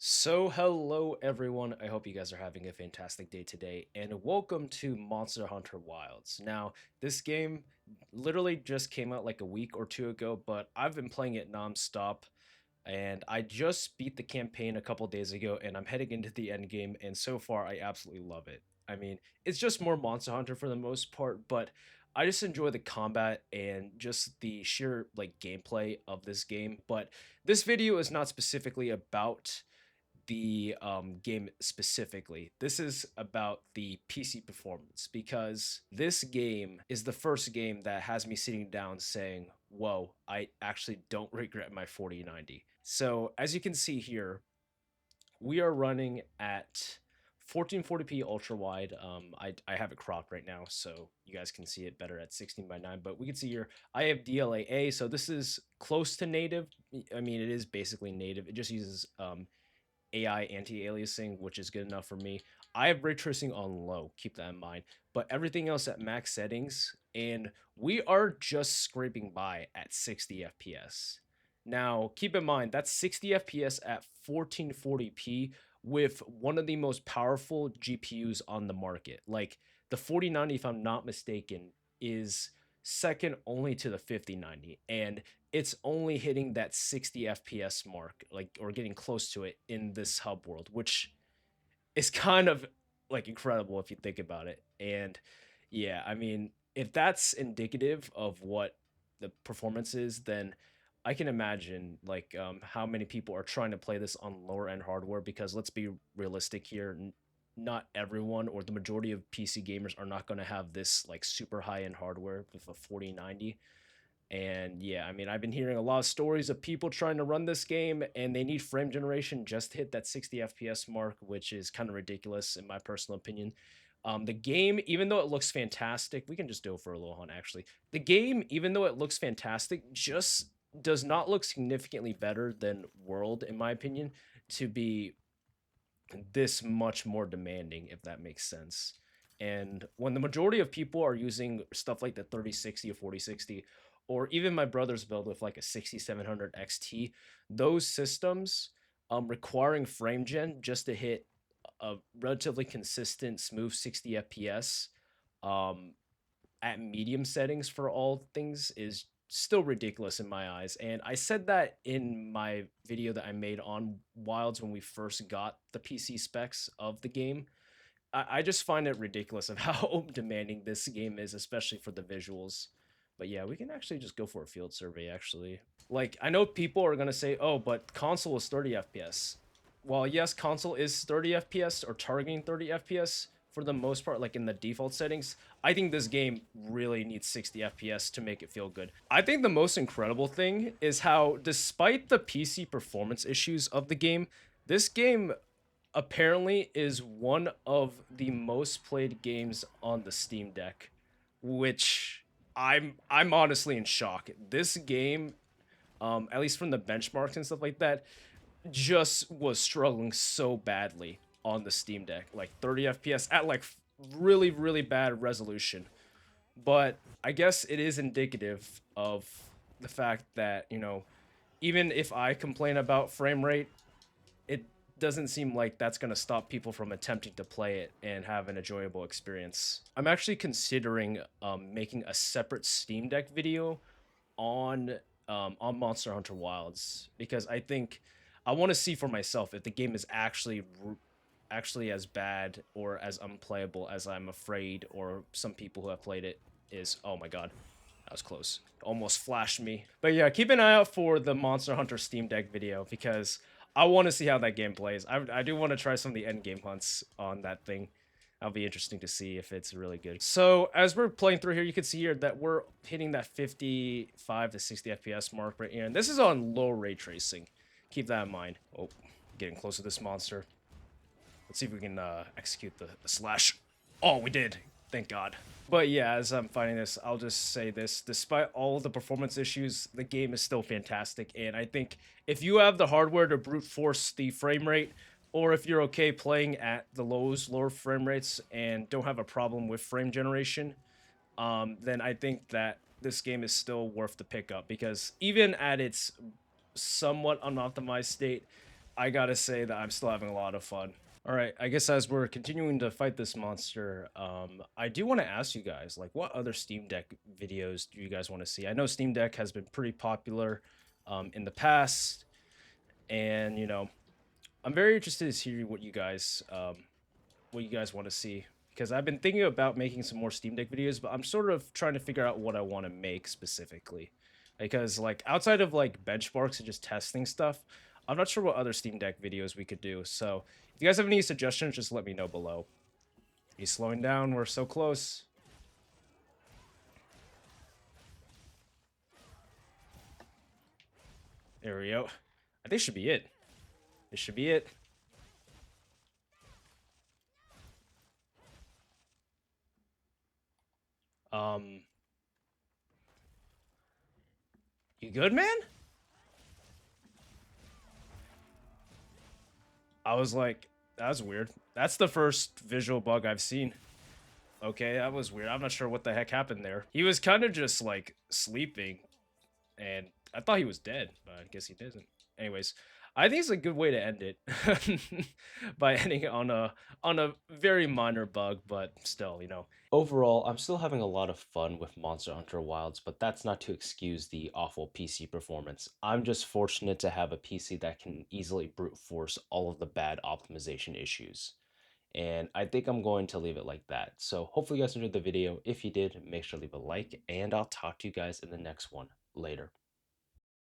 So, hello everyone. I hope you guys are having a fantastic day today, and welcome to Monster Hunter Wilds. Now, this game literally just came out like a week or two ago, but I've been playing it nonstop, and I just beat the campaign a couple days ago, and I'm heading into the end game, and so far I absolutely love it. I mean, it's just more Monster Hunter for the most part, but I just enjoy the combat and just the sheer like gameplay of this game. But this video is not specifically about the game specifically. This is about the PC performance because this game is the first game that has me sitting down saying, whoa, I actually don't regret my 4090. So as you can see here, we are running at 1440p ultra wide. I have it cropped right now, so you guys can see it better at 16 by 9. But we can see here I have DLAA, so this is close to native. I mean, it is basically native. It just uses AI anti-aliasing, which is good enough for me. I have ray tracing on low, keep that in mind, but everything else at max settings, and we are just scraping by at 60 FPS. Now, keep in mind, that's 60 FPS at 1440p with one of the most powerful GPUs on the market. Like, the 4090, if I'm not mistaken, is second only to the 5090, and it's only hitting that 60 FPS mark, like, or getting close to it in this hub world, which is kind of like incredible if you think about it. And yeah, I mean, if that's indicative of what the performance is, then I can imagine like how many people are trying to play this on lower end hardware, because let's be realistic here, not everyone or the majority of PC gamers are not going to have this like super high end hardware with a 4090. And yeah, I mean, I've been hearing a lot of stories of people trying to run this game and they need frame generation just to hit that 60 FPS mark, which is kind of ridiculous in my personal opinion. The game, even though it looks fantastic, we can just do it for a little hunt actually. The game, even though it looks fantastic, just does not look significantly better than World, in my opinion, to be this much more demanding, if that makes sense. And when the majority of people are using stuff like the 3060 or 4060, or even my brother's build with like a 6700 XT, those systems requiring frame gen just to hit a relatively consistent, smooth 60 FPS um, at medium settings for all things is still ridiculous in my eyes. And I said that in my video that I made on Wilds when we first got the PC specs of the game. I just find it ridiculous of how demanding this game is, especially for the visuals. But yeah, we can actually just go for a field survey, actually. Like, I know people are going to say, oh, but console is 30 FPS. Well, yes, console is 30 FPS or targeting 30 FPS for the most part, like in the default settings. I think this game really needs 60 FPS to make it feel good. I think the most incredible thing is how, despite the PC performance issues of the game, this game apparently is one of the most played games on the Steam Deck, which I'm honestly in shock. This game, at least from the benchmarks and stuff like that, just was struggling so badly on the Steam Deck, like 30 FPS at like really bad resolution. But I guess it is indicative of the fact that, even if I complain about frame rate, it doesn't seem like that's going to stop people from attempting to play it and have an enjoyable experience. I'm actually considering making a separate Steam Deck video on Monster Hunter Wilds, because I think I want to see for myself if the game is actually as bad or as unplayable as I'm afraid, or some people who have played it is. Oh my god, that was close. Almost flashed me. But yeah, keep an eye out for the Monster Hunter Steam Deck video, because I want to see how that game plays. I do want to try some of the end game hunts on that thing. That'll be interesting to see if it's really good. So as we're playing through here, you can see here that we're hitting that 55 to 60 FPS mark right here. And this is on low ray tracing. Keep that in mind. Oh, getting close to this monster. Let's see if we can execute the slash. Oh, we did. Thank God. But yeah, as I'm fighting this, I'll just say this. Despite all the performance issues, the game is still fantastic. And I think if you have the hardware to brute force the frame rate, or if you're okay playing at the lower frame rates and don't have a problem with frame generation, then I think that this game is still worth the pickup, because even at its somewhat unoptimized state, I gotta say that I'm still having a lot of fun. All right, I guess as we're continuing to fight this monster, I do want to ask you guys, like, what other Steam Deck videos do you guys want to see? I know Steam Deck has been pretty popular, in the past, and I'm very interested to hear what you guys want to see because I've been thinking about making some more Steam Deck videos, but I'm sort of trying to figure out what I want to make specifically. Because like outside of like benchmarks and just testing stuff, I'm not sure what other Steam Deck videos we could do. So if you guys have any suggestions, just let me know below. He's slowing down. We're so close. There we go. I think should be it. This should be it. Um, you good, man? I was like, that was weird. That's the first visual bug I've seen. Okay, that was weird. I'm not sure what the heck happened there. He was kind of just like sleeping, and I thought he was dead, but I guess he didn't. Anyways, I think it's a good way to end it by ending it on a very minor bug, but still. Overall, I'm still having a lot of fun with Monster Hunter Wilds, but that's not to excuse the awful PC performance. I'm just fortunate to have a PC that can easily brute force all of the bad optimization issues. And I think I'm going to leave it like that. So hopefully you guys enjoyed the video. If you did, make sure to leave a like, and I'll talk to you guys in the next one. Later.